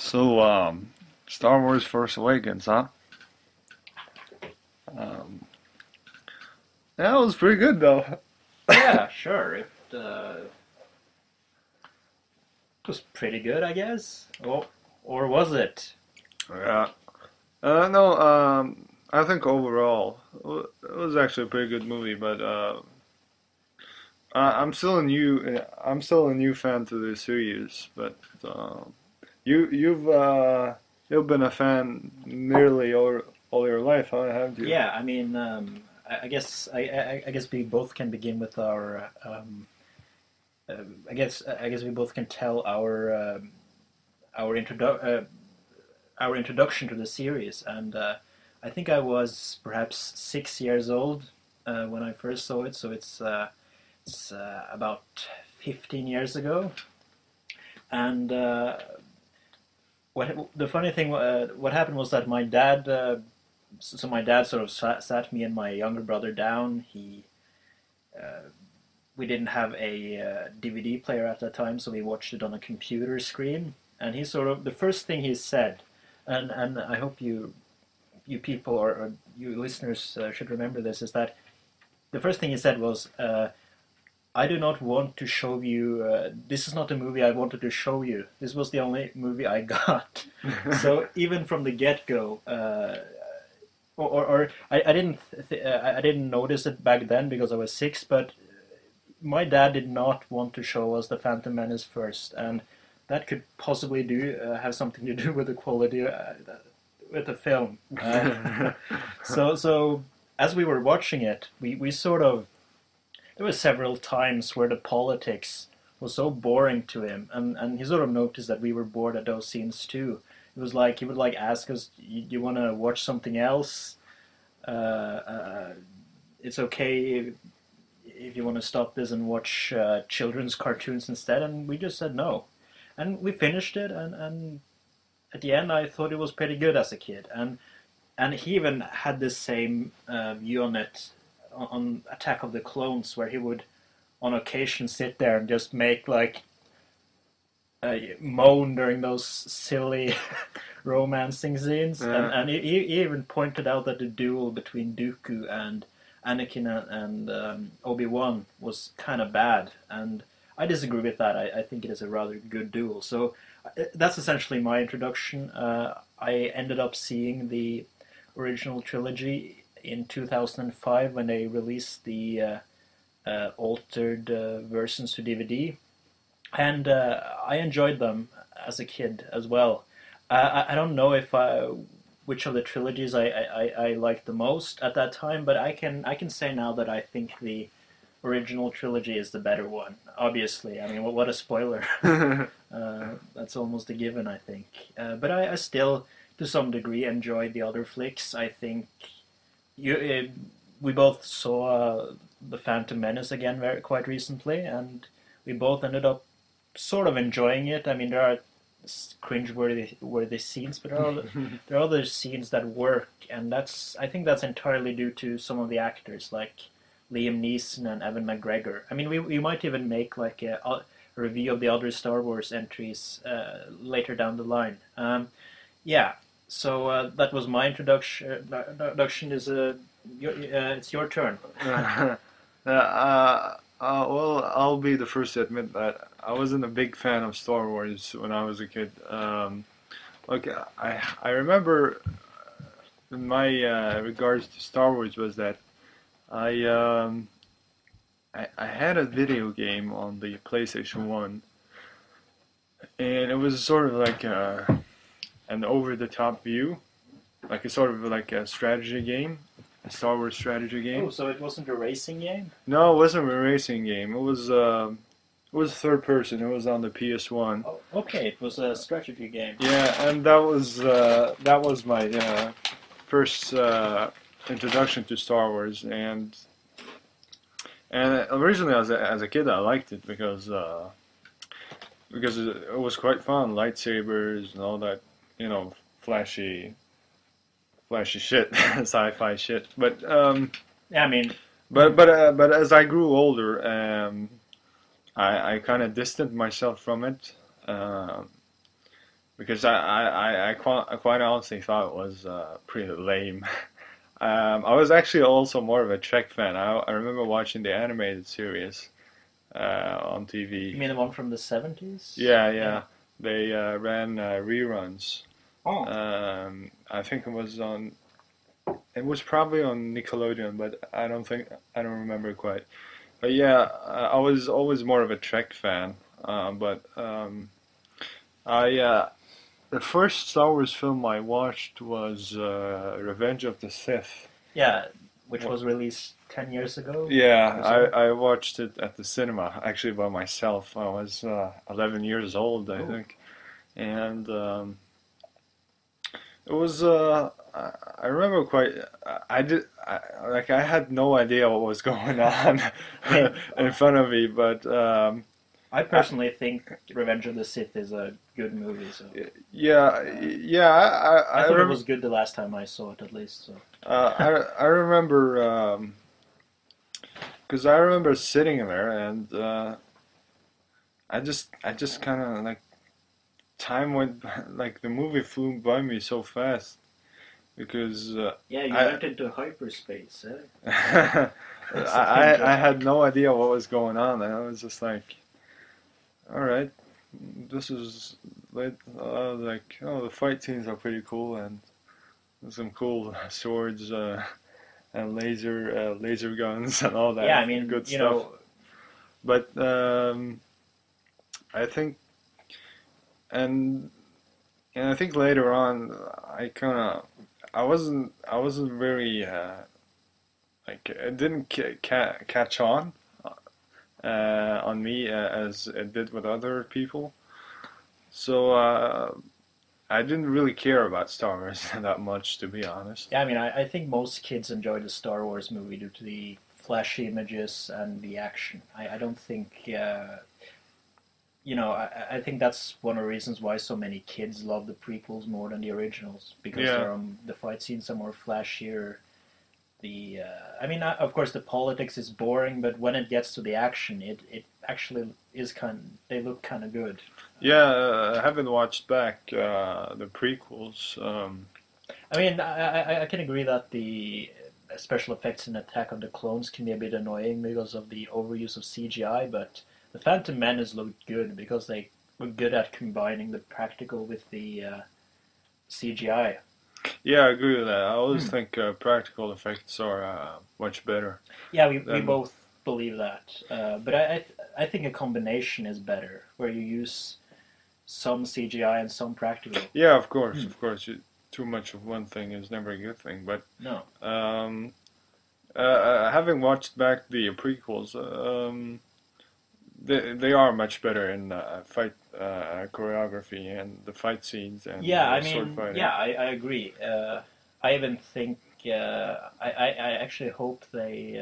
So, Star Wars Force Awakens, huh? Um, yeah, it was pretty good though. Yeah, sure. It was pretty good, I guess. Or was it? Yeah. No, I think overall it was actually a pretty good movie, but I'm still a new fan to the series. But you've been a fan nearly all your life, huh, haven't you? Yeah, I mean, I guess we both can begin with our. I guess we both can tell our our introduction to the series, and I think I was perhaps 6 years old when I first saw it, so it's about 15 years ago, and what the funny thing what happened was that my dad so my dad sort of sat me and my younger brother down. He We didn't have a DVD player at that time, so we watched it on a computer screen. And he sort of the first thing he said, and I hope you people or you listeners should remember this, is that the first thing he said was, "I do not want to show you. This is not a movie I wanted to show you. This was the only movie I got." So even from the get go, I didn't notice it back then because I was six, but my dad did not want to show us the Phantom Menace first, and that could possibly do have something to do with the quality with the film. So as we were watching it, we sort of there were several times where the politics was so boring to him, and he sort of noticed that we were bored at those scenes too. It was like he would like ask us, "You want to watch something else? It's okay if you want to stop this and watch children's cartoons instead." And we just said no, and we finished it. And at the end, I thought it was pretty good as a kid, and he even had the same view on it on Attack of the Clones, where he would on occasion sit there and just make like moan during those silly romancing scenes, and he even pointed out that the duel between Dooku and Anakin and Obi-Wan was kind of bad, and I disagree with that. I think it is a rather good duel. So that's essentially my introduction. I ended up seeing the original trilogy in 2005 when they released the altered versions to DVD, and I enjoyed them as a kid as well. I don't know if which of the trilogies I liked the most at that time, but I can say now that I think the original trilogy is the better one. Obviously, I mean, what a spoiler! That's almost a given, I think. But I still, to some degree, enjoy the other flicks. I think you we both saw the Phantom Menace again quite recently, and we both ended up sort of enjoying it. I mean, there are cringe-worthy scenes, but there are other scenes that work, and I think that's entirely due to some of the actors like Liam Neeson and Evan McGregor. I mean, we might even make like a review of the other Star Wars entries later down the line. Yeah, so that was my introduction. Introduction is it's your turn. Well, I'll be the first to admit that I wasn't a big fan of Star Wars when I was a kid. Like I remember my regards to Star Wars was that I um, I had a video game on the PlayStation 1, and it was sort of like an over-the-top view, like a sort of like a strategy game, a Star Wars strategy Oh, game. so it wasn't a racing game? No, it wasn't a racing game. It was third person. It was on the PS1. Oh, okay, it was a strategy game. Yeah, and that was my first introduction to Star Wars, and originally as a kid I liked it because it was quite fun, lightsabers and all that, you know, flashy shit, sci-fi shit. Yeah, I mean, But as I grew older, I kind of distanced myself from it, um, because I quite honestly thought it was pretty lame. I was actually also more of a Trek fan. I remember watching the animated series on You TV. mean the one from the 70s? Yeah, Yeah. yeah. They ran reruns. Oh. I think it was on. It was probably on Nickelodeon, but I don't remember quite. But yeah, I was always more of a Trek fan. But I the first Star Wars film I watched was Revenge of the Sith. Yeah, which Wha- was released 10 years ago Yeah, or so. I watched it at the cinema, actually by myself. I was 11 years old, I Oh. think, and it was. I remember quite. I did. Like I had no idea what was going on I mean, in front of me, but I I, personally think Revenge of the Sith is a good movie, so yeah. I I thought it rem was good the last time I saw it, at least. So I remember because I remember sitting there and I just kind of like time went like the movie flew by me so fast because yeah, you I went into hyperspace, eh? Something I dramatic. had no idea what was going on, and I was just like, all right, this is like, like, oh, the fight scenes are pretty cool, and some cool swords and laser guns and all Yeah, that I mean, good stuff. But I think, and I think later on, I kind of, I wasn't very like it didn't catch on me as it did with other people. So I didn't really care about Star Wars that much, to be honest. yeah, I mean, I think most kids enjoy the Star Wars movie due to the flashy images and the action. I don't think, I think that's one of the reasons why so many kids love the prequels more than the originals because Yeah, the fight scenes are more flashier. I mean, of course, the politics is boring, but when it gets to the action, it actually is they look kind of good. yeah. I haven't watched back the prequels. I mean, I can agree that the special effects in Attack of the Clones can be a bit annoying because of the overuse of CGI, but the Phantom Menace looked good because they were good at combining the practical with the CGI. Yeah, I agree with that. I always Hmm. think practical effects are much better Yeah, we than. both believe that, but I think a combination is better, where you use some CGI and some practical. Yeah, of course, Hmm. of course. Too much of one thing is never a good thing. But No. um, having watched back the prequels, they are much better in fight choreography and the fight scenes and Yeah, I sword mean, fighting. yeah, I agree. I even think I actually hope they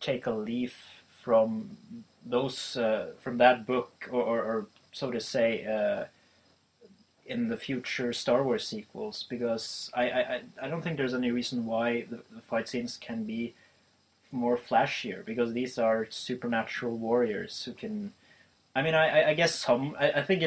take a leaf from those from that book, or so to say, in the future Star Wars sequels, because I don't think there's any reason why the fight scenes can be more flashier, because these are supernatural warriors who can. I mean, I guess I think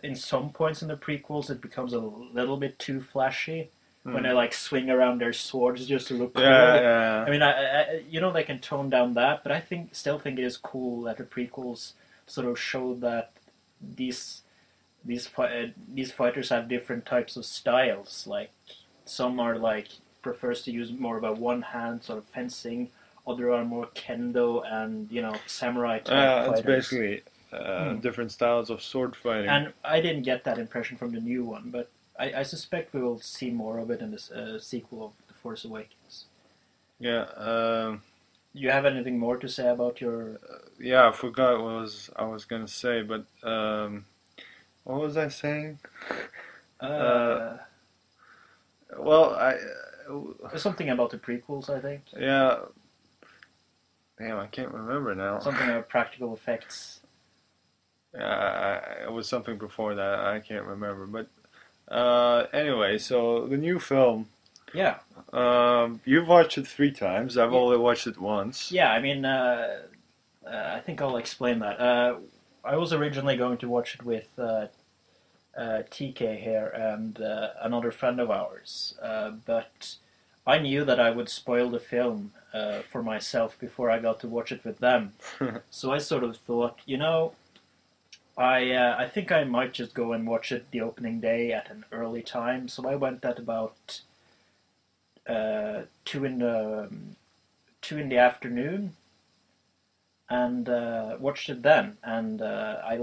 in some points in the prequels it becomes a little bit too flashy when Hmm. they like swing around their swords just to look Yeah, cool. yeah, I mean, they can tone down that, but I still think it is cool that the prequels sort of show that these these fighters have different types of styles. Like some are like prefers to use more of a one hand sort of fencing. Other are more kendo and samurai type it's fighters. basically Hmm. different styles of sword fighting. And I didn't get that impression from the new one, but I suspect we will see more of it in this sequel of The Force Awakens. Yeah, Do you have anything more to say about your? yeah. I forgot what I was gonna say, but what was I saying? Uh, Uh, well, Something about the prequels, I think. yeah. Damn, I can't remember now. Something about practical effects. It was something before that. I can't remember. But anyway, so the new film. Yeah, You've watched it 3 times. I've yeah, only watched it once. yeah. I mean, I think I'll explain that. I was originally going to watch it with TK here and another friend of ours, but I knew that I would spoil the film for myself before I got to watch it with them. So I sort of thought, I think I might just go and watch it the opening day at an early time. So I went at about 2 in the afternoon and watched it then. And I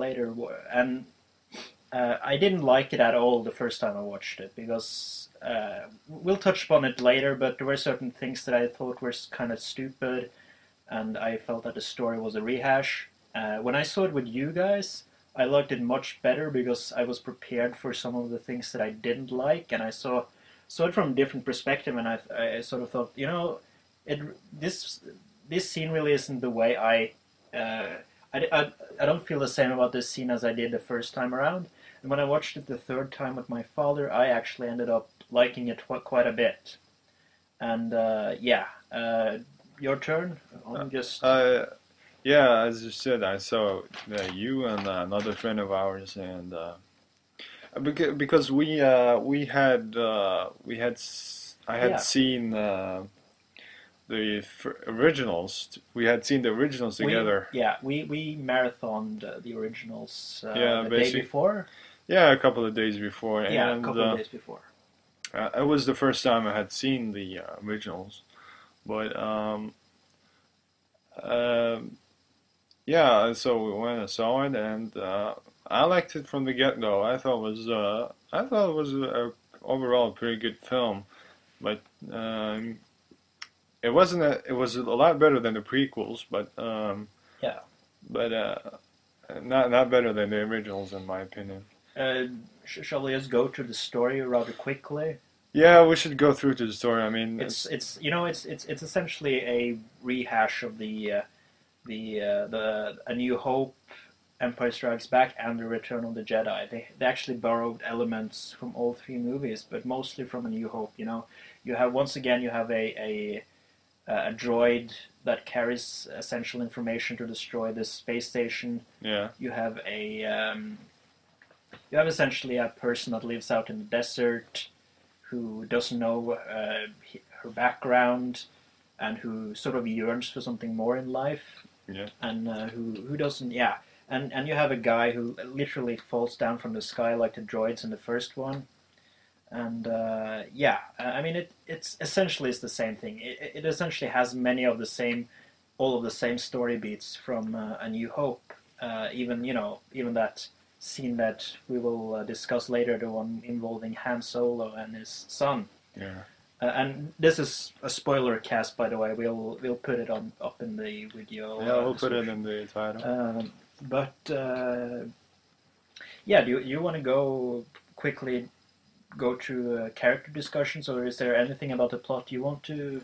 didn't like it at all the first time I watched it because we'll touch upon it later. But there were certain things that I thought were kind of stupid, and I felt that the story was a rehash. When I saw it with you guys, I liked it much better because I was prepared for some of the things that I didn't like, and I saw it from a different perspective, and I sort of thought, it this scene really isn't the way I don't feel the same about this scene as I did the first time around. And when I watched it the third time with my father, I actually ended up liking it quite a bit. And your turn. I'm just Yeah, as you said, I saw you and another friend of ours, and because I had yeah seen originals. We had seen the originals together. we marathoned the originals Yeah, the day basically. before. Yeah, a couple of days before, Yeah, a and couple of days before. it was the first time I had seen the originals. But um, yeah, so we went and saw it, and I liked it from the get-go. I thought it was overall a pretty good film, but it was a lot better than the prequels, Yeah. but not better than the originals in my opinion. Shall we just go to the story rather quickly? Yeah, we should go through to the story. I mean, It's essentially a rehash of the A New Hope, Empire Strikes Back, and The Return of the Jedi. They actually borrowed elements from all three movies, but mostly from A New Hope. You have once again you have a droid that carries essential information to destroy the space station. yeah, You have you have essentially a person that lives out in the desert who doesn't know her background and who sort of yearns for something more in life, yeah, and who doesn't, yeah. And you have a guy who literally falls down from the sky like the droids in the first one. And I mean, it's essentially it's the same thing. It essentially has many of the same, all of the same story beats from A New Hope. Even that scene that we will discuss later, the one involving Han Solo and his son. yeah. And this is a spoiler cast, by the way. We'll put it on up in the video. Yeah, we'll put it in the title. But yeah, do you want to go quickly go through character discussions, or is there anything about the plot you want to?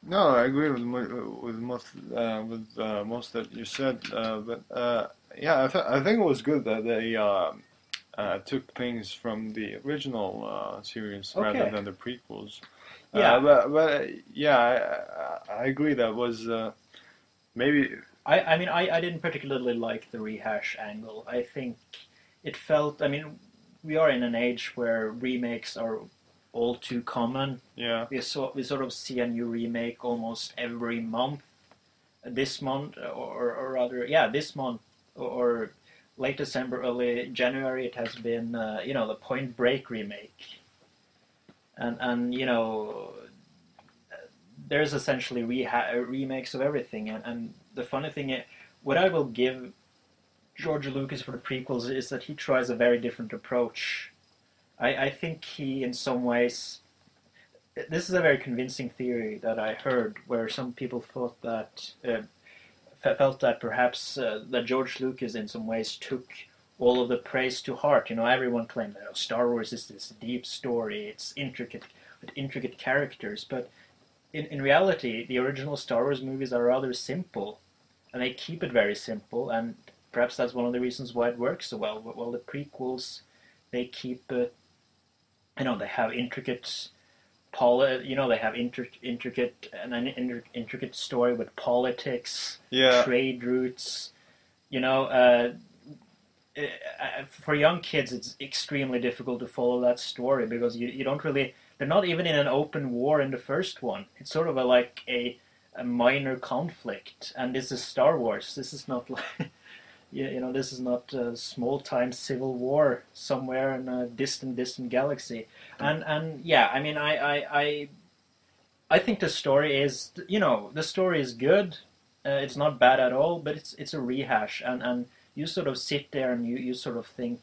No, I agree with most that you said, but yeah, I think it was good that they took things from the original series rather Okay. than the prequels. Yeah. But yeah, I agree that was maybe I mean, I didn't particularly like the rehash angle. I think it felt. I mean, we are in an age where remakes are all too common. yeah, We sort of see a new remake almost every month. This month, or rather, yeah, this month, or late December, early January, it has been the Point Break remake, and there's essentially remakes of everything, and the funny thing is, what I will give George Lucas for the prequels is that he tries a very different approach. I think he, in some ways, this is a very convincing theory that I heard, where some people thought that felt that perhaps that George Lucas, in some ways, took all of the praise to heart. Everyone claimed that Star Wars is this deep story, it's intricate, with intricate characters, but in reality, the original Star Wars movies are rather simple, and they keep it very simple, and perhaps that's one of the reasons why it works so well. While the prequels, they keep it, they have intricate they have intricate and an intricate story with politics, yeah, trade routes. You know, for young kids, it's extremely difficult to follow that story because you don't really. They're not even in an open war in the first one. It's sort of like a minor conflict, and this is Star Wars. This is not like this is not a small time civil war somewhere in a distant galaxy. And yeah, I mean, I think the story is the story is good. It's not bad at all, but it's a rehash, and you sort of sit there and you sort of think.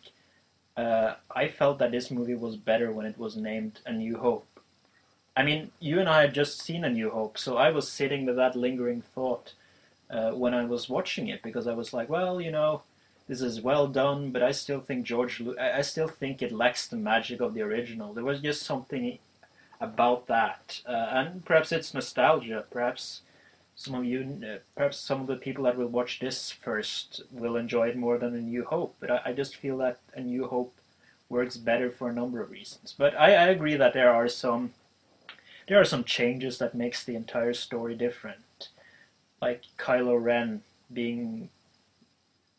I felt that this movie was better when it was named A New Hope. I mean, you and I had just seen A New Hope, so I was sitting with that lingering thought when I was watching it because I was like, well, this is well done, but I still think I still think it lacks the magic of the original. There was just something about that, and perhaps it's nostalgia. Perhaps some of the people that will watch this first will enjoy it more than A New Hope. But I just feel that A New Hope works better for a number of reasons. But I agree that there are some changes that makes the entire story different, like Kylo Ren being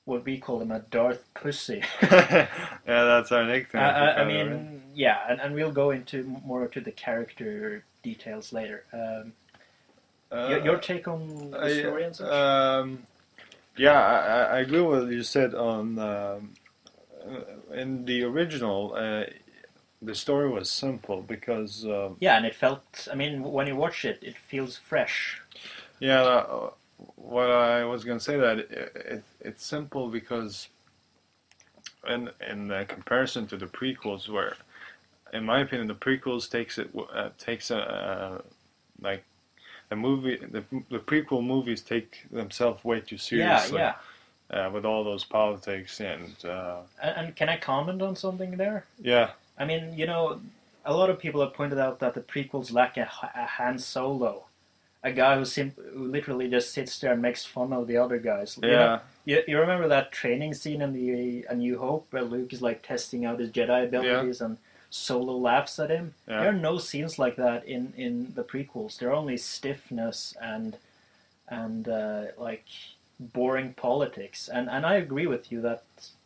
what we call him a Darth Pussy. Yeah, that's our nickname. I mean, yeah, and we'll go into more to the character details later. Your take on the story and such? Yeah, I agree with what you said on in the original. The story was simple because yeah, and it felt. I mean, when you watch it, it feels fresh. yeah, what I was gonna say that it's simple because in comparison to the prequels, where in my opinion the prequels takes like the prequel movies take themselves way too seriously. Yeah, With all those politics and can I comment on something there? yeah. I mean, a lot of people have pointed out that the prequels lack a Han Solo, a guy who literally just sits there and makes fun of the other guys. Yeah. You remember that training scene in the A New Hope where Luke is like testing out his Jedi abilities and Solo laughs at him? Yeah. There are no scenes like that in the prequels. There are only stiffness and like boring politics. And I agree with you that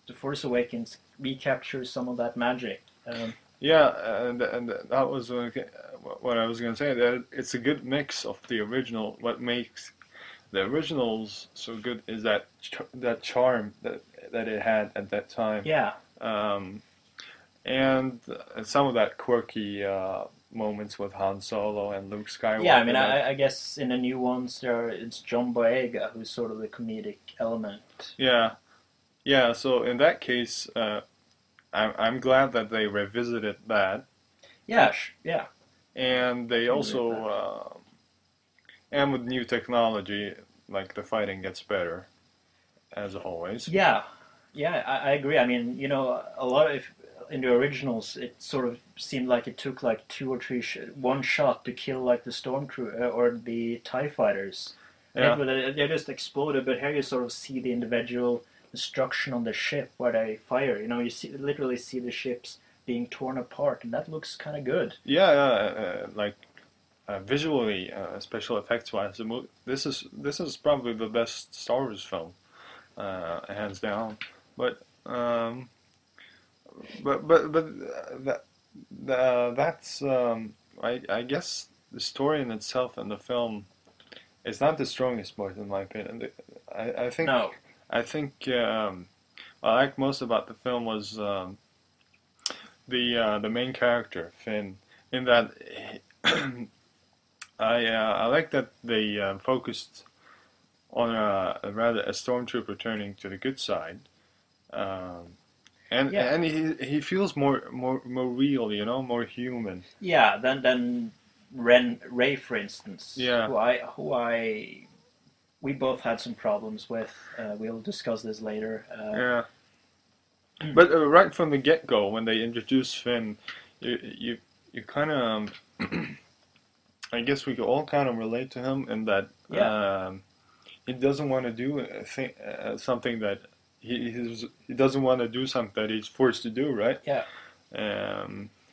The Force Awakens recaptures some of that magic. Yeah, and that was what I was going to say. That it's a good mix of the original. What makes the originals so good is that charm that it had at that time. Yeah. And some of that quirky moments with Han Solo and Luke Skywalker. Yeah, I mean, I guess in the new ones it's John Boyega who's sort of the comedic element. Yeah, yeah. So in that case, I'm glad that they revisited that. Yeah, yeah. And they also, and with new technology, like the fighting gets better, as always. Yeah, yeah, I agree. I mean, a lot of in the originals, it sort of seemed like it took like two or three one shot to kill like the storm crew or the TIE fighters. Yeah. They just exploded, but here you sort of see the individual destruction on the ship where they fire. You literally see the ships being torn apart, and that looks kind of good. Yeah, visually, special effects wise, this is probably the best Star Wars film, hands down. But that's I guess the story in itself and the film is not the strongest part in my opinion. I think No. I think what I like most about the film was the main character Finn. In that, I like that they focused on a stormtrooper turning to the good side, and he feels more real, more human. Yeah, than Ray, for instance. Yeah. Who we both had some problems with. We'll discuss this later. Yeah. But right from the get-go, when they introduce Finn, you kind of, I guess we could all kind of relate to him in that he doesn't want to do something that he doesn't want to do something that he's forced to do, right? Yeah.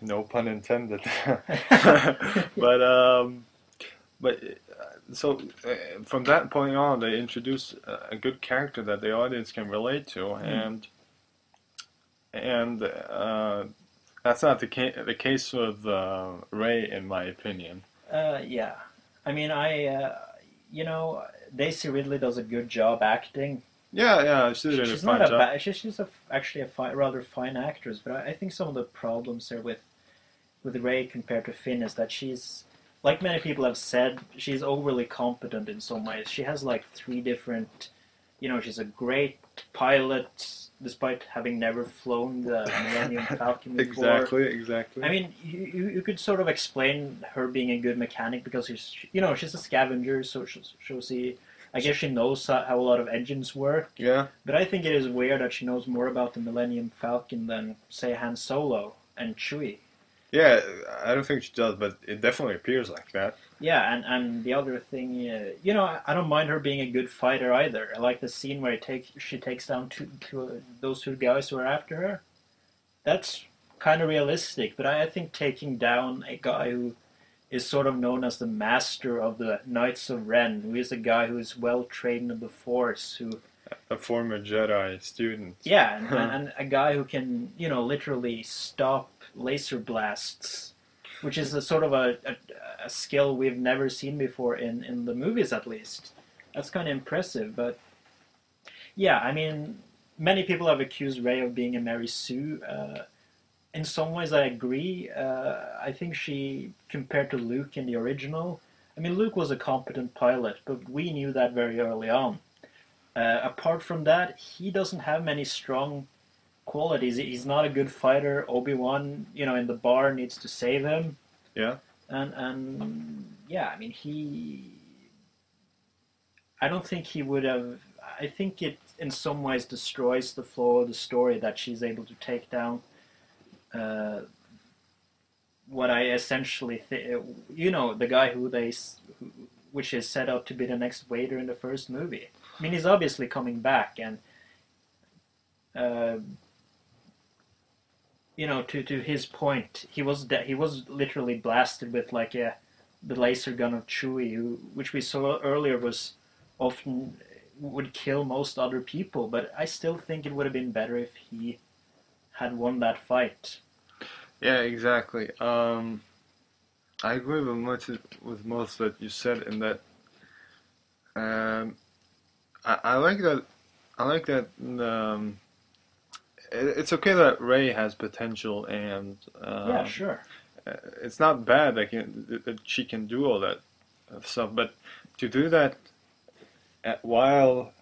No pun intended. But so from that point on, they introduce a good character that the audience can relate to, and and that's not the case with Rey, in my opinion. Yeah. I mean, you know, Daisy Ridley does a good job acting. Yeah, yeah, she did a She's not fine a job. bad. She's actually a rather fine actress. But I think some of the problems here with Rey compared to Finn is that she's, like many people have said, she's overly competent in some ways. She has like three different, you know, she's a great pilot despite having never flown the Millennium Falcon before. Exactly, exactly. I mean, you could sort of explain her being a good mechanic because she's a scavenger, so I guess she knows how a lot of engines work. Yeah, But I think it is weird that she knows more about the Millennium Falcon than, say, Han Solo and Chewie. yeah. I don't think she does, but it definitely appears like that. Yeah, and the other thing, I don't mind her being a good fighter either. I like the scene where she takes down those two guys who are after her. That's kind of realistic, but I think taking down a guy who is sort of known as the master of the Knights of Ren, who is a guy who is well trained in the Force, who A former Jedi student. yeah, and a guy who can literally stop laser blasts, which is a sort of a skill we've never seen before in the movies at least. That's kind of impressive, but yeah, I mean, many people have accused Rey of being a Mary Sue. In some ways, I agree. I think she, compared to Luke in the original, I mean, Luke was a competent pilot, but we knew that very early on. Apart from that, he doesn't have many strong qualities. He's not a good fighter. Obi-Wan, in the bar needs to save him. Yeah. And yeah, I mean, I don't think he would have. I think it in some ways destroys the flow of the story that she's able to take down uh, what I essentially the guy which is set up to be the next Vader in the first movie. I mean, he's obviously coming back, and uh, to his point, he was literally blasted with like the laser gun of Chewie, which we saw earlier was often would kill most other people. But I still think it would have been better if he had won that fight. Yeah, exactly. I agree with most that you said in that. Um, I like that. I like that. It's okay that Ray has potential, and Yeah, sure. it's not bad that she can do all that stuff. But to do that while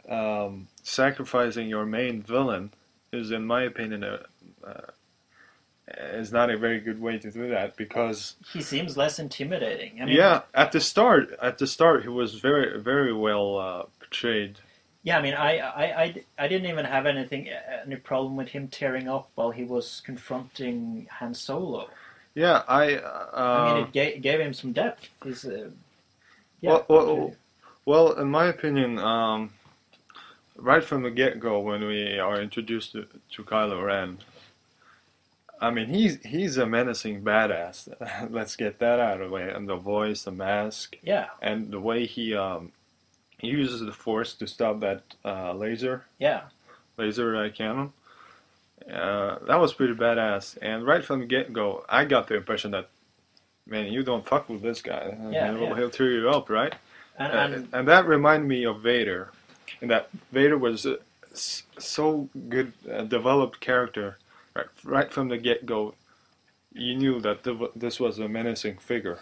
sacrificing your main villain is, in my opinion, is not a very good way to do that because He seems less intimidating. I mean, yeah, at the start he was very very well portrayed. yeah, I mean, I didn't even have any problem with him tearing up while he was confronting Han Solo. Yeah, I mean, it gave him some depth. He's yeah. well, well, well, in my opinion, right from the get-go when we are introduced to Kylo Ren, I mean he's a menacing badass. Let's get that out of the way. And the voice, the mask, Yeah, and the way he uses the Force to stop that yeah, laser cannon. That was pretty badass. And right from the get-go, I got the impression that, man, you don't fuck with this guy. yeah, yeah. He'll tear you up, right? And And that reminded me of Vader, and that Vader was so good, developed character. Right from the get-go, you knew that this was a menacing figure,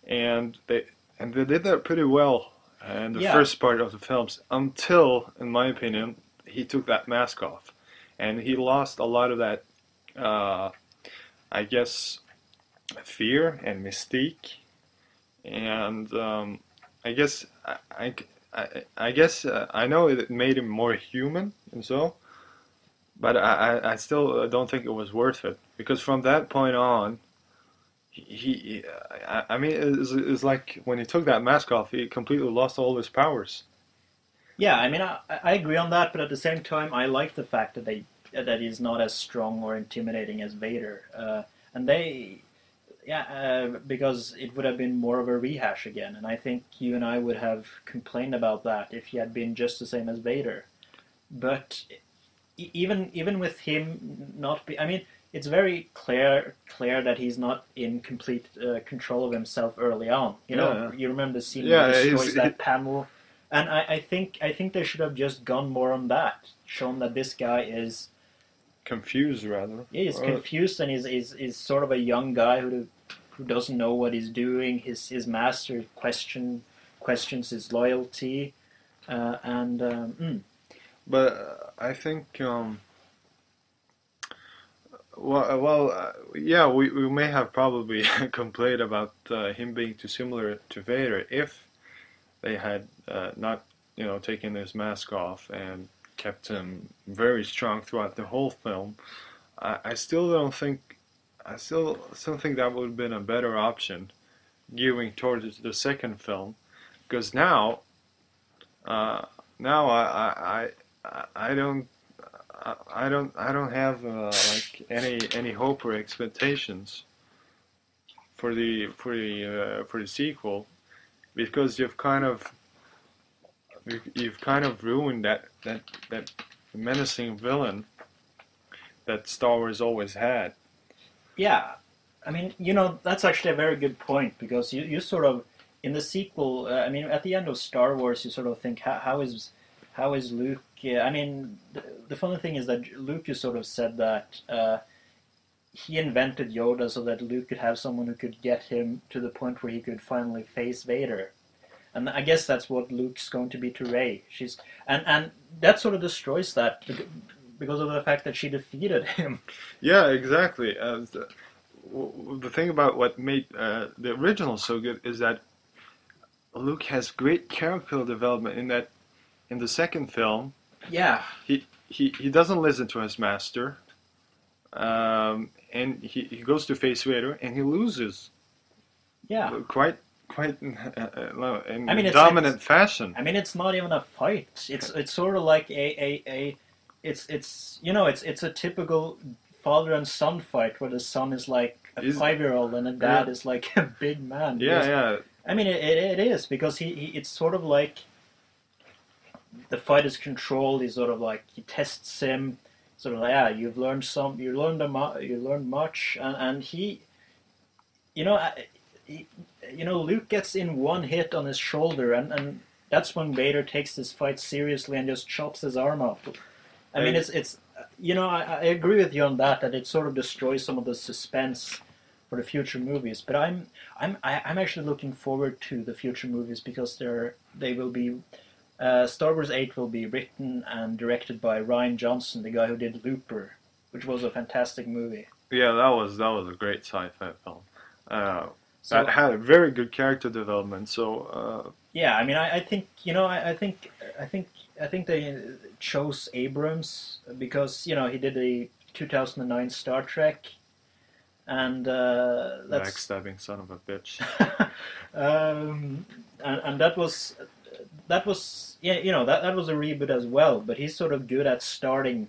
and they did that pretty well in the yeah, first part of the films until, in my opinion, he took that mask off, and he lost a lot of that, uh, I guess, fear and mystique, and I guess I guess I know it made him more human and so, but I still don't think it was worth it because from that point on, I mean, it's like when he took that mask off, he completely lost all his powers. yeah. I mean, I agree on that, but at the same time, I like the fact that he's not as strong or intimidating as Vader. And because it would have been more of a rehash again, and I think you and I would have complained about that if he had been just the same as Vader. But even with him not be, I mean, it's very clear that he's not in complete control of himself early on. You know, Yeah, you remember the scene where he yeah. destroys that panel, and I think they should have just gone more on that, shown that this guy is Confused rather. he's confused and is sort of a young guy who doesn't know what he's doing. His master questions his loyalty, and But I think yeah, we may have probably complained about him being too similar to Vader if they had not, taken his mask off and kept him very strong throughout the whole film. I still don't think, I still think that would have been a better option, gearing towards the second film, because uh, now I don't. I don't have like any hope or expectations for the sequel, because you've kind of ruined that menacing villain that Star Wars always had. yeah, I mean, you know, that's actually a very good point because you sort of in the sequel. I mean, at the end of Star Wars, you sort of think, how is Luke? I mean, the funny thing is that Luke just sort of said that he invented Yoda so that Luke could have someone who could get him to the point where he could finally face Vader. And I guess that's what Luke's going to be to Rey. And that sort of destroys that because of the fact that she defeated him. Yeah, exactly. The thing about what made the original so good is that Luke has great character development in the second film. Yeah, He doesn't listen to his master, and he goes to face Vader and he loses yeah. quite I mean, in dominant fashion. I mean, it's not even a fight. It's sort of like a it's you know it's a typical father and son fight where the son is like a 5-year-old and the dad Yeah, is like a big man. yeah, yeah. I mean, it is because he it's sort of like the fight is controlled. He's sort of like he tests him, sort of like, yeah, you learned much, and he, you know, he, you know, Luke gets in one hit on his shoulder, and that's when Vader takes this fight seriously and just chops his arm off. I mean, it's you know, I agree with you on that it sort of destroys some of the suspense for the future movies. But I'm actually looking forward to the future movies because they will be Star Wars 8 will be written and directed by Rian Johnson, the guy who did Looper, which was a fantastic movie. Yeah, that was a great sci-fi film. Uh, that So had a very good character development. So yeah, I mean, I think you know, I think they chose Abrams because you know he did the 2009 Star Trek, and that's backstabbing son of a bitch. and that was yeah, you know that was a reboot as well. But he's sort of good at starting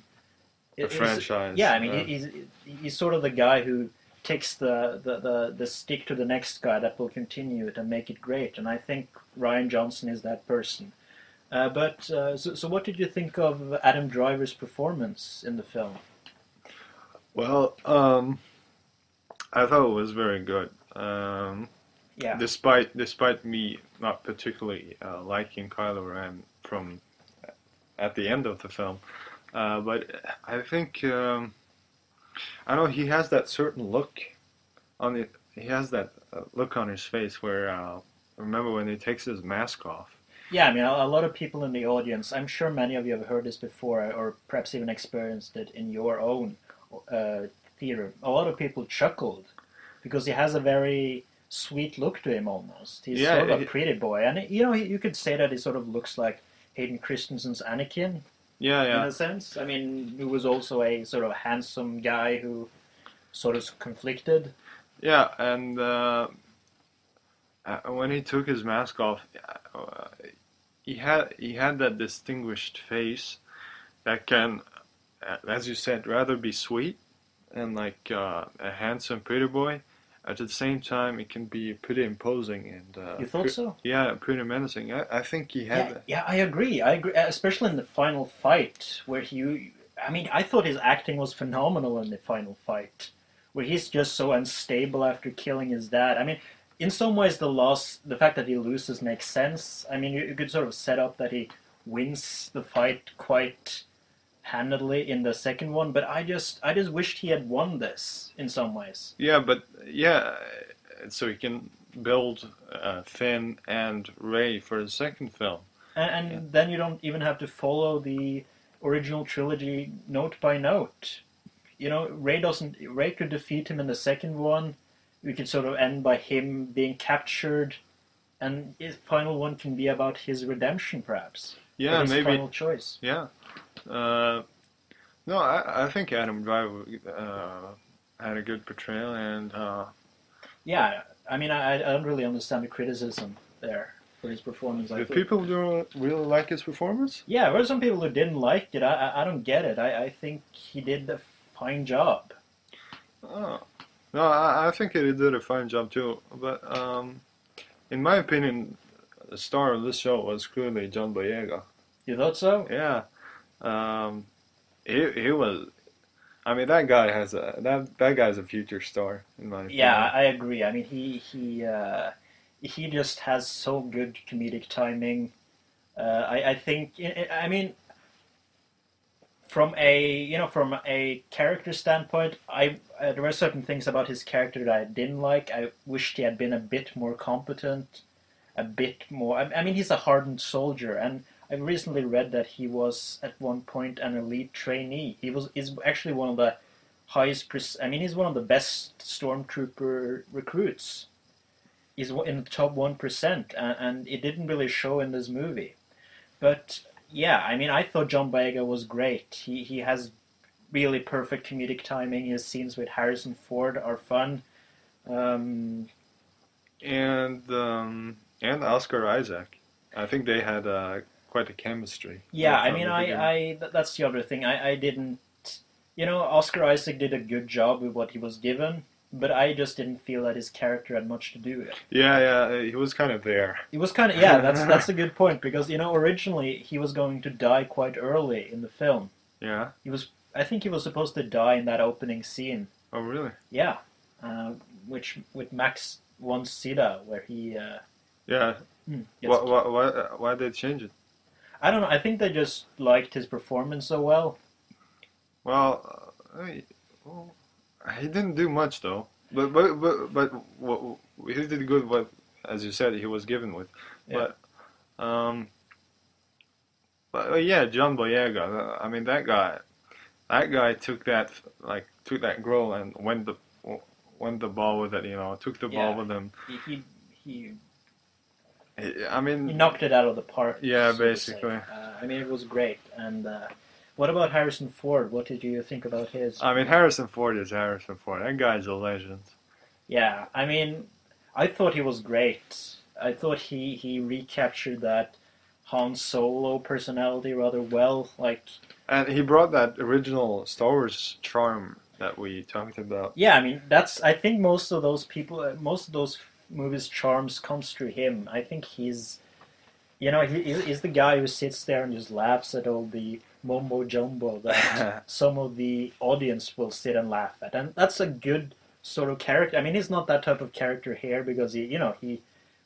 A franchise. yeah, I mean, he's sort of the guy who takes the stick to the next guy that will continue it and make it great. And I think Rian Johnson is that person. So what did you think of Adam Driver's performance in the film? Well, I thought it was very good. Yeah, Despite me not particularly liking Kylo Ren from at the end of the film, but I think I know he has that certain look on it. He has that look on his face where remember when he takes his mask off. yeah. I mean, a lot of people in the audience. I'm sure many of you have heard this before, or perhaps even experienced it in your own uh, theater. A lot of people chuckled because he has a very sweet look to him almost. He's Yeah, sort of a pretty boy, and you know you could say that he sort of looks like Hayden Christensen's Anakin yeah, in yeah, a sense. I mean, who was also a sort of handsome guy who sort of conflicted. yeah. And when he took his mask off, uh, he had that distinguished face that can, as you said, rather be sweet and like a handsome pretty boy. At the same time, it can be pretty imposing and You thought so? yeah, pretty menacing. I think he had Yeah, that. yeah, I agree. I agree, especially in the final fight where he. I mean, I thought his acting was phenomenal in the final fight, where he's just so unstable after killing his dad. I mean, in some ways, the fact that he loses makes sense. I mean, you could sort of set up that he wins the fight quite handedly in the second one, but I just wished he had won this in some ways. Yeah, but yeah, so you can build Finn and Rey for the second film. And Yeah. then you don't even have to follow the original trilogy note by note. You know, Ray could defeat him in the second one. We could sort of end by him being captured, and his final one can be about his redemption, perhaps, or Yeah, his maybe. final choice. Yeah. Uh, no, I think Adam Driver had a good portrayal, and Yeah, I mean, I don't really understand the criticism there for his performance. I did thought, people do really like his performance? yeah, there were some people who didn't like it. I don't get it. I think he did a fine job. Oh. No, I think he did a fine job too. But in my opinion, the star of this show was clearly John Boyega. You thought so? Yeah, um, he was. I mean, that guy has that guy's a future star in my Yeah, opinion. I agree. I mean, he just has so good comedic timing. I think. I mean, from a character standpoint, there were certain things about his character that I didn't like. I wished he had been a bit more competent, a bit more. I mean, he's a hardened soldier, and I recently read that he was at one point an elite trainee. Is actually one of the I mean, he's one of the best stormtrooper recruits. He's in the top 1%, and it didn't really show in this movie. But yeah, I mean, I thought John Boyega was great. He has really perfect comedic timing. His scenes with Harrison Ford are fun. Um, And Oscar Isaac. I think they had quite a chemistry yeah, I from mean, the beginning. that's the other thing. I didn't, Oscar Isaac did a good job with what he was given, but I just didn't feel that his character had much to do with it. Yeah, yeah, he was kind of there. It was kind of yeah, that's a good point because originally he was going to die quite early in the film. Yeah. I think he was supposed to die in that opening scene. Oh, really? Yeah, uh, which with Max von Sydow, where he Yeah. gets. Why did they change it? I don't know. I think they just liked his performance so well. Well, well, he didn't do much though. But he did good. What, as you said, he was given with. Yeah, But um, but yeah, John Boyega. I mean, that guy took that girl and went the ball with it. Took the ball yeah. with him. He I he mean, knocked it out of the park, yeah, so to say. basically. I mean, it was great. And what about Harrison Ford? What did you think about his? I mean, Harrison Ford is Harrison Ford. That guy's a legend. Yeah, I mean, I thought he was great. I thought he recaptured that Han Solo personality rather well. Like, And he brought that original Star Wars charm that we talked about. yeah, I mean, I think most of those people, most of those movies' charms comes through him. I think he's the guy who sits there and just laughs at all the mumbo jumbo that some of the audience will sit and laugh at, and that's a good sort of character. I mean, he's not that type of character here because he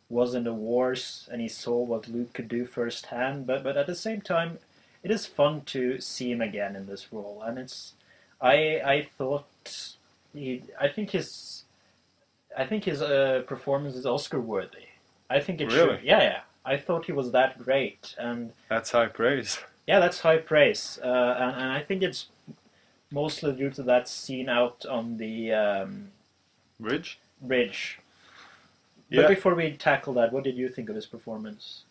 was in the wars and he saw what Luke could do firsthand. But at the same time, it is fun to see him again in this role, and I thought I think his performance is Oscar worthy. I think it should. Really? Yeah, yeah. I thought he was that great, and That's high praise. yeah, that's high praise. And I think it's mostly due to that scene out on the Ridge? bridge. But Yeah. before we tackle that, what did you think of his performance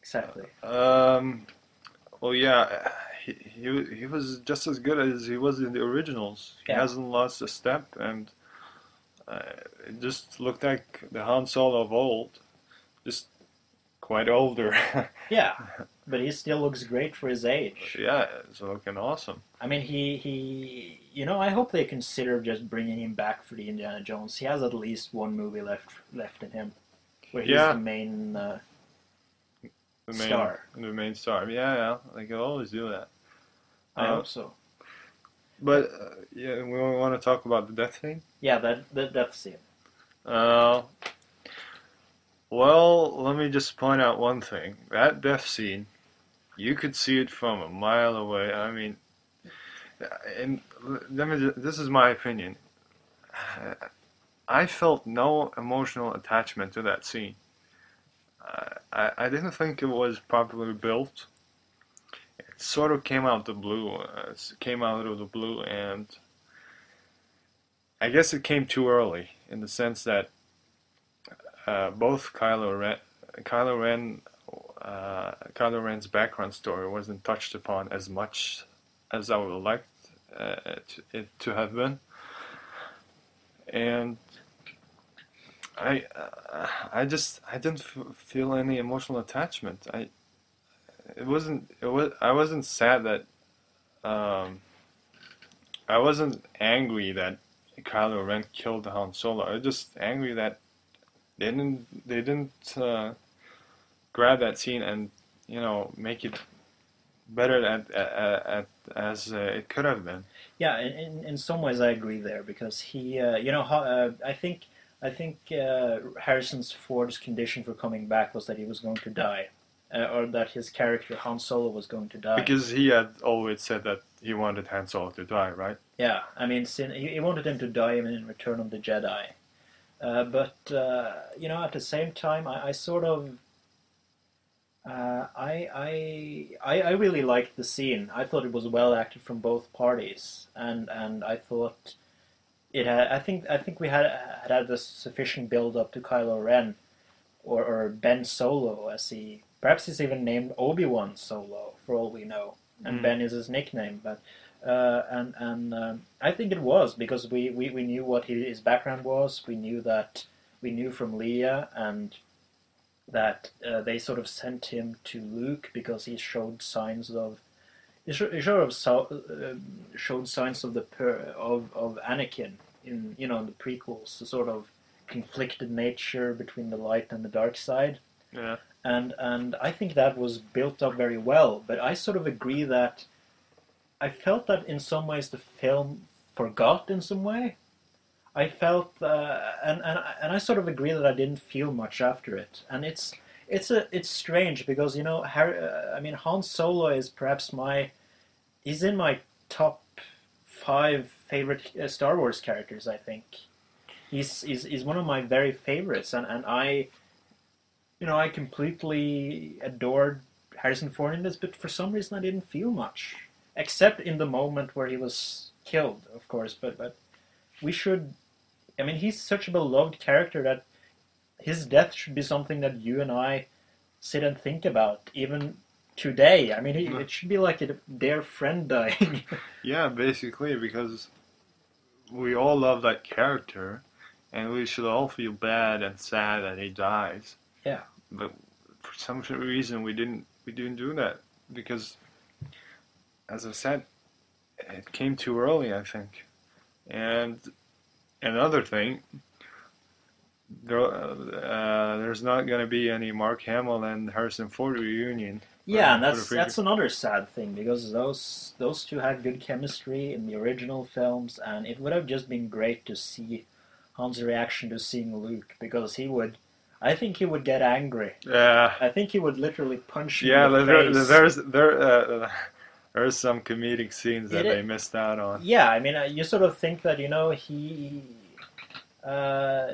exactly? Um, well, yeah, he was just as good as he was in the originals. He Yeah, hasn't lost a step, and it just looked like the Han Solo of old, just quite older. yeah. But he still looks great for his age. Yeah, it's looking awesome. I mean, I hope they consider just bringing him back for the Indiana Jones. He has at least one movie left in him, where he's the Yeah, main the main star. the main star. Yeah, yeah, they can always do that. I Uh, hope so. But yeah, we want to talk about the death scene. Yeah, that death scene. Uh, well, let me just point out one thing. That death scene, you could see it from a mile away. I mean, and this is my opinion. I felt no emotional attachment to that scene. I didn't think it was properly built. It sort of came out the blue. It came out of the blue, and I guess it came too early in the sense that both Kylo Ren's background story wasn't touched upon as much as I would like it to have been, and I didn't feel any emotional attachment. I wasn't sad that um, I wasn't angry that Kylo Ren killed Han Solo. I was just angry that they didn't grab that scene and make it better as it could have been. Yeah, in some ways I agree there because he, I think Harrison Ford's condition for coming back was that he was going to die, or that his character Han Solo was going to die. Because he had always said that he wanted Han Solo to die, right? Yeah, I mean, he wanted him to die in Return of the Jedi. But at the same time, I sort of I really liked the scene. I thought it was well acted from both parties, and I thought it had. I think we had a sufficient build up to Kylo Ren, or Ben Solo, as he perhaps he's even named Obi-Wan Solo for all we know, and Ben is his nickname. But I think it was because we knew what his background was. We knew from Leia and that they sort of sent him to Luke because he showed signs of showed signs of of Anakin in in the prequels, the sort of conflicted nature between the light and the dark side. Yeah. And I think that was built up very well. But I sort of agree that I felt that in some ways the film forgot in some way. I felt, and I sort of agree that I didn't feel much after it, and it's strange because I mean Han Solo is perhaps he's in my top 5 favorite Star Wars characters. I think he's one of my very favorites, and I completely adored Harrison Ford in this, but for some reason I didn't feel much, except in the moment where he was killed, of course, but we should. I mean, he's such a beloved character that his death should be something that you and I sit and think about, even today. I mean, it should be like a dear friend dying. Yeah, basically, because we all love that character, and we should all feel bad and sad that he dies. Yeah. But for some reason, we didn't do that because, as I said, it came too early, I think. And another thing, there's not going to be any Mark Hamill and Harrison Ford reunion. Yeah, and that's another sad thing because those two had good chemistry in the original films, and it would have just been great to see Han's reaction to seeing Luke because I think he would get angry. Yeah. I think he would literally punch him Yeah, in the face. There's some comedic scenes that they missed out on. Yeah, I mean, you sort of think that he, uh,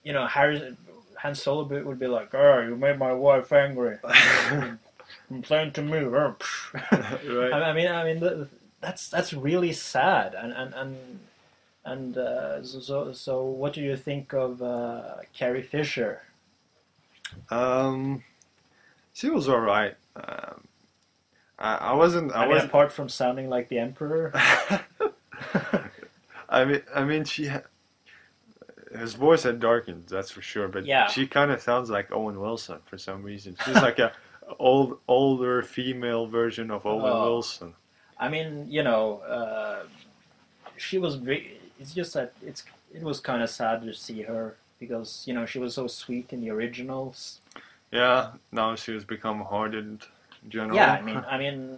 Han Solo would be like, "Oh, you made my wife angry. Complain to me." Right. I mean, that's really sad. So what do you think of Carrie Fisher? She was all right. I wasn't. I mean, apart from sounding like the Emperor. I mean, his voice had darkened, that's for sure. But Yeah. she kind of sounds like Owen Wilson for some reason. She's like a older female version of Owen Wilson. I mean, she was. It's just that it was kind of sad to see her because she was so sweet in the originals. Yeah, now she has become hardened. in general. Yeah,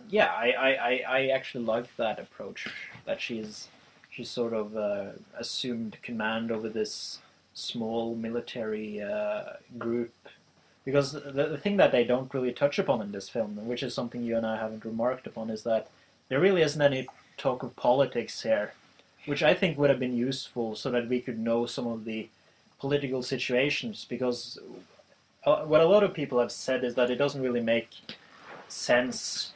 yeah, I actually like that approach. That she's sort of assumed command over this small military group. Because the thing that they don't really touch upon in this film, which is something you and I haven't remarked upon, is that there really isn't any talk of politics here, which I think would have been useful so that we could know some of the political situations. Because what a lot of people have said is that it doesn't really make sense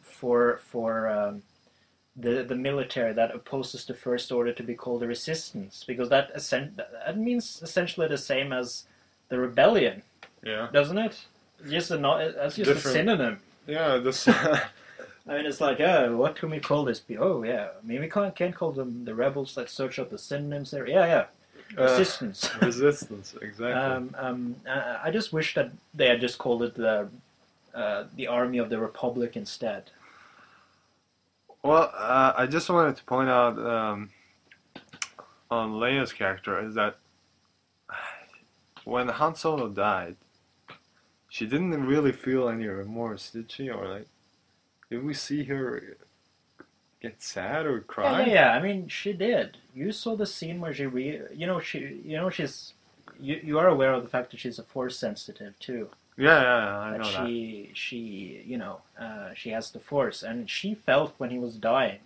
for the military that opposes the First Order to be called the Resistance, because that means essentially the same as the rebellion, Yeah. doesn't it? That's just a synonym. Yeah, this. I mean, it's like, oh, what can we call this? Oh, yeah. I mean, we can't call them the rebels. Let's search up the synonyms there. Yeah, yeah. Resistance. Resistance, exactly. I just wish that they had just called it the Army of the Republic instead. Well, I just wanted to point out on Leia's character is that when Han Solo died, she didn't really feel any remorse, did she? Or like, did we see her get sad or cry? Yeah. I mean, she did. You saw the scene where she's. You are aware of the fact that she's a Force sensitive too. Yeah, I know that. She has the Force, and she felt when he was dying.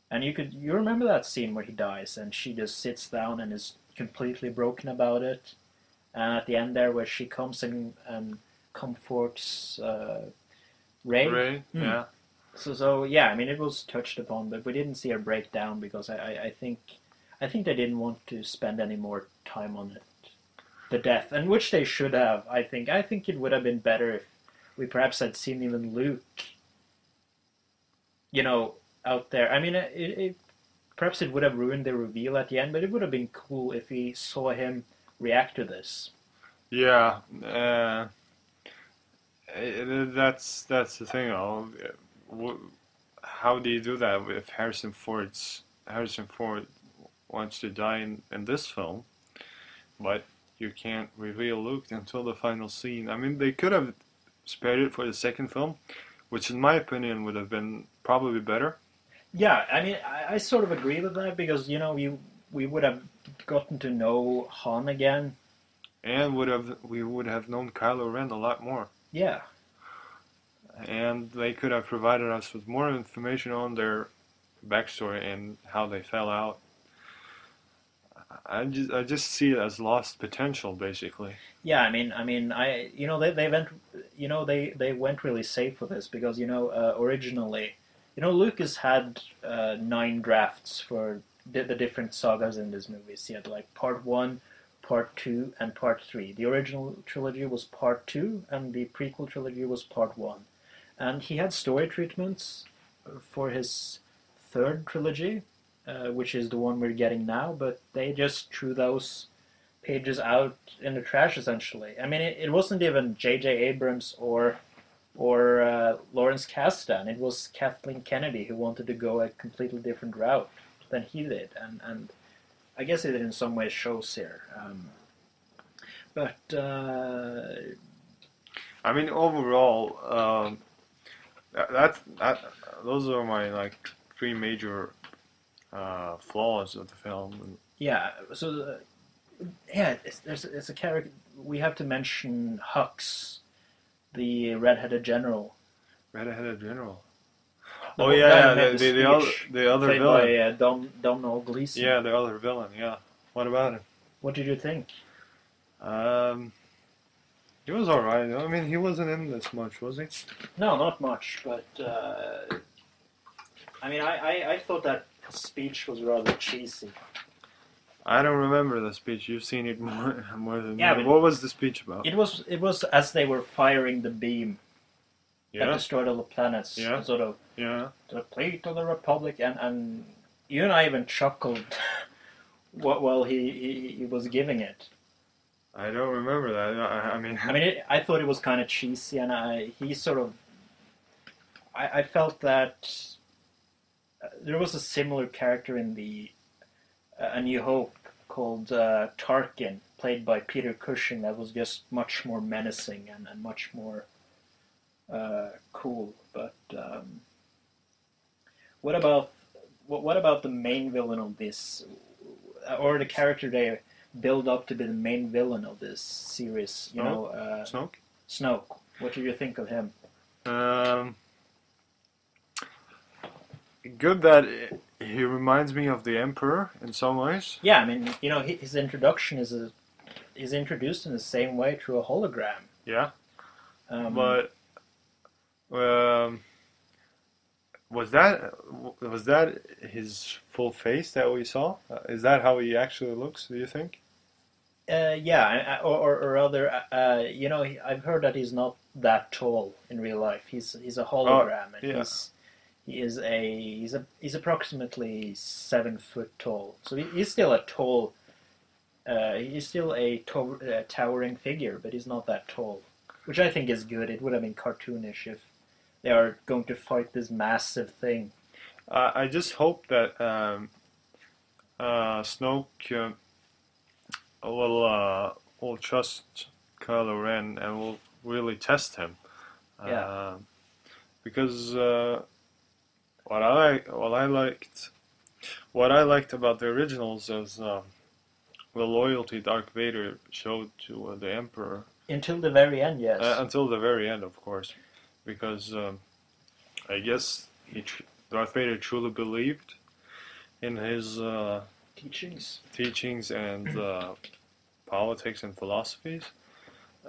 And you remember that scene where he dies, and she just sits down and is completely broken about it. And at the end there, where she comes and comforts Rey. Yeah. So yeah, I mean, it was touched upon, but we didn't see her break down because I think they didn't want to spend any more time on it. The death, and which they should have. I think it would have been better if we perhaps had seen even Luke, out there. I mean, perhaps it would have ruined the reveal at the end, but it would have been cool if we saw him react to this. Yeah, that's the thing. How do you do that if Harrison Ford wants to die in this film, but you can't reveal Luke until the final scene? I mean, they could have spared it for the second film, which in my opinion would have been probably better. Yeah, I mean, I sort of agree with that because we would have gotten to know Han again, and we would have known Kylo Ren a lot more. Yeah. And they could have provided us with more information on their backstory and how they fell out. I just see it as lost potential, basically. Yeah, they went really safe with this because originally, Lucas had 9 drafts for the different sagas in these movies. He had like Part 1, Part 2, and Part 3. The original trilogy was Part 2, and the prequel trilogy was Part 1. And he had story treatments for his third trilogy, which is the one we're getting now, but they just threw those pages out in the trash, essentially. I mean, it wasn't even J.J. Abrams or Lawrence Kasdan. It was Kathleen Kennedy who wanted to go a completely different route than he did, and I guess it in some ways shows here. I mean, overall, those are my 3 major flaws of the film. Yeah. So, it's a character. We have to mention Hux, the red-headed general. Red-headed general. The other played villain. by Domhnall Gleeson. Yeah, the other villain. Yeah. What about him? What did you think? He was alright. I mean, he wasn't in this much, was he? No, not much. But I mean, I thought that speech was rather cheesy. I don't remember the speech. You've seen it more than me. What was the speech about? It was as they were firing the beam that destroyed all the planets. Yeah. Sort of. Yeah. The plate of the Republic, and you and I even chuckled while he was giving it. I don't remember that. I thought it was kind of cheesy, and I felt that there was a similar character in the A New Hope called Tarkin, played by Peter Cushing, that was just much more menacing and much more cool. But what about what about the main villain of this, or the character they build up to be the main villain of this series? You Oh, know, Snoke. Snoke. What do you think of him? Um, Good that he reminds me of the Emperor in some ways. Yeah, I mean, you know, his introduction is introduced in the same way through a hologram. Yeah, Um, but um, was that his full face that we saw? Is that how he actually looks? Do you think? yeah, or rather, you know, I've heard that he's not that tall in real life. He's a Oh, hologram, and yeah. he's approximately 7 foot tall. So he's still a tall. He's still a towering figure, but he's not that tall, which I think is good. It would have been cartoonish if they are going to fight this massive thing. I just hope that Snoke will trust Kylo Ren and will really test him. Yeah, Uh, because what I liked about the originals is the loyalty Darth Vader showed to the Emperor until the very end, yes. until the very end, of course, because I guess Darth Vader truly believed in his Teachings. teachings and politics and philosophies.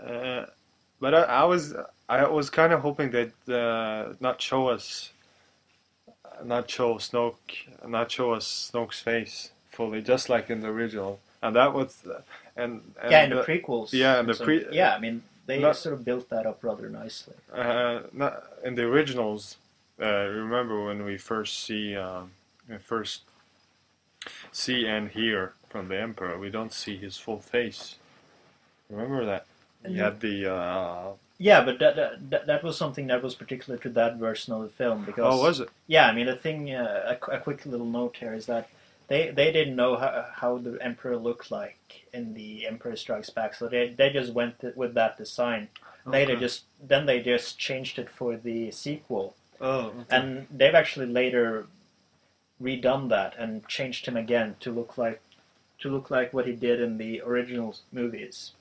Uh, but I was kind of hoping that not show us Snoke's face fully, just like in the original. And that was Yeah, in and the prequels. yeah, and And the so, pre yeah, I mean, they not sort of built that up rather nicely. not in the originals. Remember when we first see and hear from the Emperor, we don't see his full face. Remember that he And had the yeah, but that was something that was particular to that version of the film oh, because, was it? yeah, I mean, the thing, a quick little note here is that they didn't know how the Emperor looked like in the Emperor Strikes Back, so they just went with that design. Okay. They just changed it for the sequel, Oh, okay. and they've actually later redone that and changed him again to look like what he did in the original movies.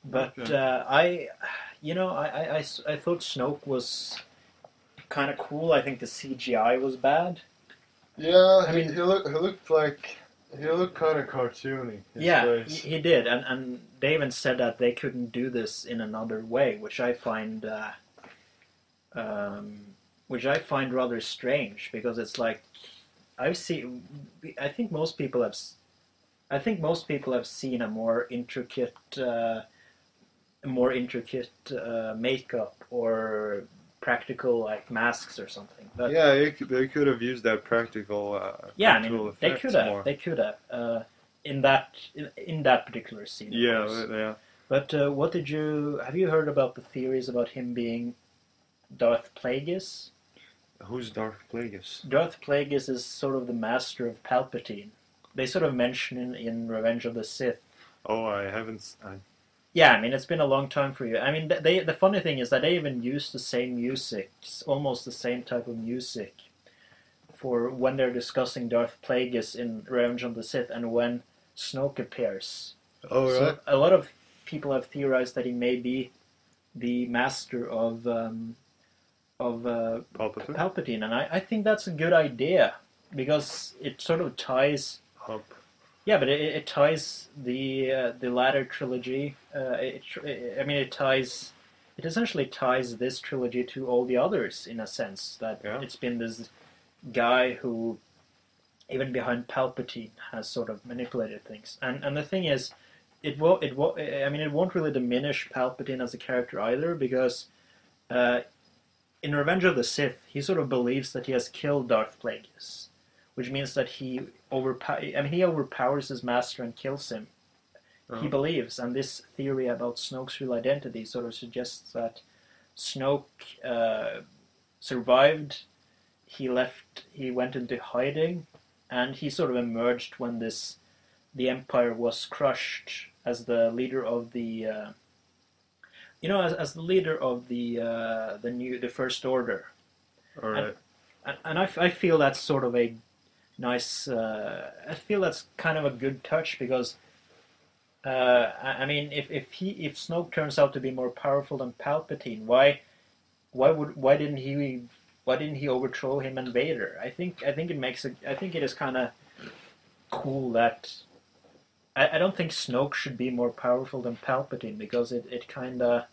But Okay. you know, I thought Snoke was kind of cool. I think the CGI was bad. Yeah, I mean, he looked kind of cartoony. His yeah, face. he did, and they even said that they couldn't do this in another way, um, which I find rather strange because it's like I've seen. I think most people have. I think most people have seen a more intricate makeup or practical like masks or something. But Yeah, they could have used that yeah, I practical mean they could effects have more. they could have in that particular scene, of Yeah, course. yeah. But what did you have you heard about the theories about him being Darth Plagueis? Who's Darth Plagueis? Darth Plagueis is sort of the master of Palpatine. They sort of mention in Revenge of the Sith. Oh, I haven't. Yeah, I mean it's been a long time for you. I mean the funny thing is that they even use the same music, almost the same type of music for when they're discussing Darth Plagueis in Revenge of the Sith and when Snoke appears. Oh, right. So a lot of people have theorized that he may be the master of Palpatine. Palpatine, and I think that's a good idea because it sort of ties. Up. Yeah, but it ties the latter trilogy. I mean, it ties. It essentially ties this trilogy to all the others in a sense that Yeah. it's been this guy who, even behind Palpatine, has sort of manipulated things. And the thing is, I mean, it won't really diminish Palpatine as a character either because uh, in Revenge of the Sith, he sort of believes that he has killed Darth Plagueis, which means that he overpowers his master and kills him. He Uh-huh. believes, and this theory about Snoke's real identity sort of suggests that Snoke survived. He went into hiding, and he sort of emerged when the Empire was crushed as the leader of you know, as the leader of the First Order, All and right. I feel that's sort of a nice. I feel that's kind of a good touch because I mean, if Snoke turns out to be more powerful than Palpatine, why didn't he overthrow him and Vader? I think it is kind of cool that I don't think Snoke should be more powerful than Palpatine because it kind of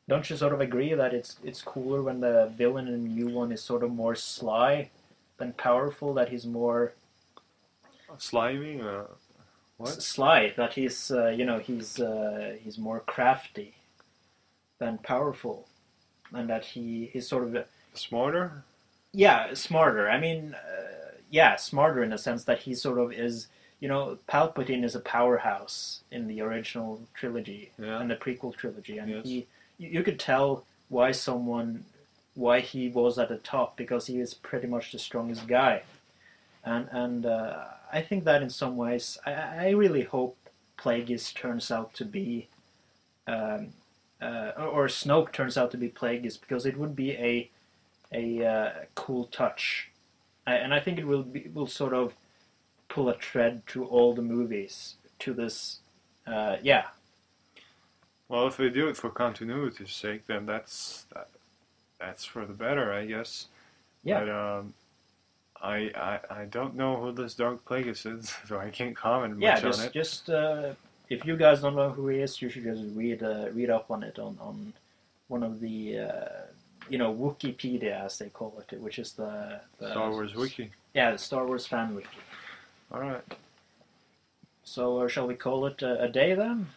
don't you sort of agree that it's cooler when the villain in the new one is sort of more sly than powerful, that he's more Slimy? What? sly, that he's more crafty than powerful, and that he's sort of Smarter? yeah, smarter. I mean, yeah, smarter in the sense that he sort of is. You know, Palpatine is a powerhouse in the original trilogy Yeah. and the prequel trilogy, and Yes. you could tell why he was at the top because he is pretty much the strongest guy, and I think that in some ways, I really hope Plagueis turns out to be, or Snoke turns out to be Plagueis because it would be a cool touch, and I think it will sort of pull a thread through all the movies to this. Yeah, Well, if they do it for continuity's sake, then that's for the better, I guess. yeah, But I don't know who this Dark Plagueis is, so I can't comment yeah. much on it. Just if you guys don't know who he is, you should just read up on it on one of the Wikipedia as they call it, which is the Star Wars Wiki. yeah, the Star Wars fan wiki. All right. So shall we call it a day then?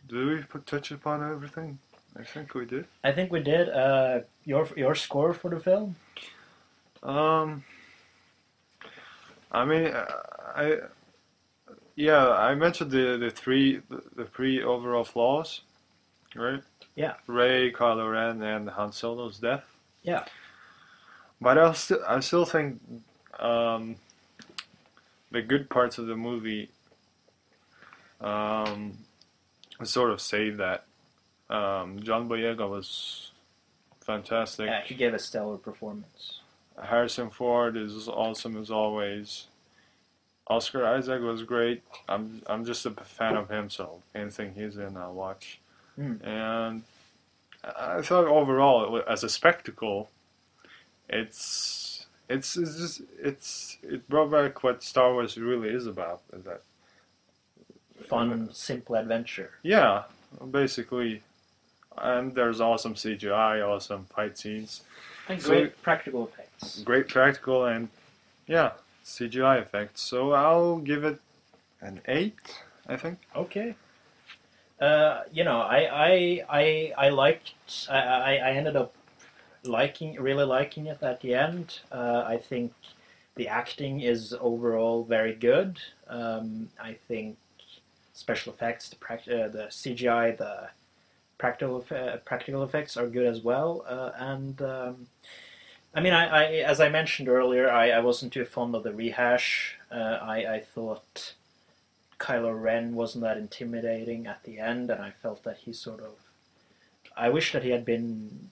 Did we touch upon everything? I think we did. I think we did. Your score for the film? Um, I mean, I yeah, I mentioned the three overall flaws, right? Yeah, Rey, Kylo Ren, and Han Solo's death. yeah. But I still think um, the good parts of the movie um, sort of save that. John Boyega was fantastic. Yeah, he gave a stellar performance. Harrison Ford is awesome as always. Oscar Isaac was great. I'm just a fan of him, so anything he's in, I'll watch. Mm. And I thought overall, as a spectacle, it brought back what Star Wars really is about. Is that Fun, simple adventure. yeah, basically, and there's awesome CGI, awesome fight scenes, And so great practical effects. great practical and yeah, CGI effects. So I'll give it an 8, I think. Okay. I liked. I ended up really liking it at the end. I think the acting is overall very good. I think special effects, the CGI, the practical effects are good as well. And I mean, as I mentioned earlier, I wasn't too fond of the rehash. I thought Kylo Ren wasn't that intimidating at the end, and I felt that he sort of. I wish that he had been.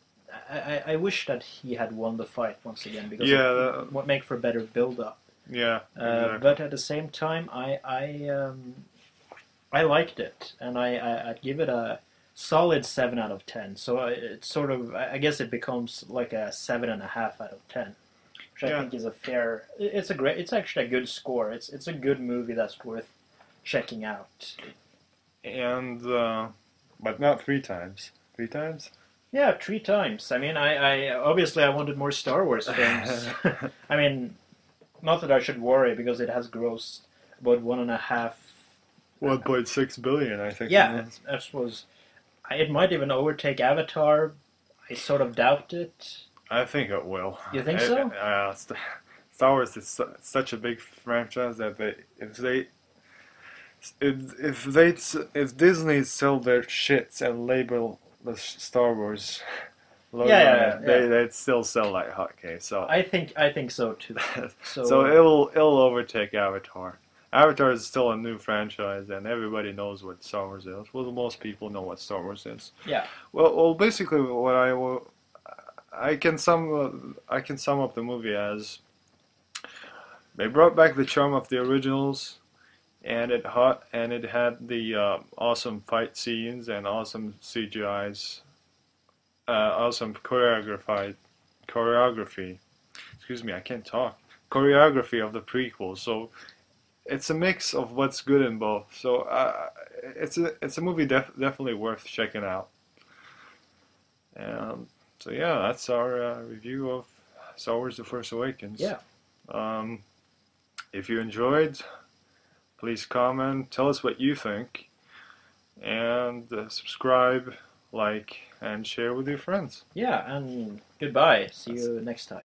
I wish that he had won the fight once again because Yeah, it would make for a better build-up. yeah, exactly. But at the same time, I liked it, and I'd give it a solid 7 out of 10. So it's sort of, I guess it becomes like a 7.5 out of 10, which I Yeah. think is a fair. It's actually a good score. It's a good movie that's worth checking out. And but not 3 times. 3 times? Yeah, 3 times. I mean, I obviously I wanted more Star Wars films. I mean, not that I should worry because it has grossed about 1.5. 1.6 billion, I think. Yeah, that was. It might even overtake Avatar. I sort of doubt it. I think it will. You think so? Star Wars is such a big franchise that if Disney sell their shits and label the Star Wars logo Yeah, on yeah, it, yeah. they'd still sell like hotcakes. So I think so too. so it'll overtake Avatar. Avatar is still a new franchise, and everybody knows what Star Wars is. Well, most people know what Star Wars is. Yeah. Well, basically, what I can sum up the movie as they brought back the charm of the originals, and it had the awesome fight scenes and awesome CGI's, awesome choreography. Excuse me, I can't talk. Choreography of the prequels. So it's a mix of what's good in both. So it's a movie definitely worth checking out. So yeah, that's our review of Star Wars: The Force Awakens. Yeah. Um, if you enjoyed, please comment, tell us what you think, and subscribe, like, and share with your friends. Yeah, and goodbye. See That's you next time.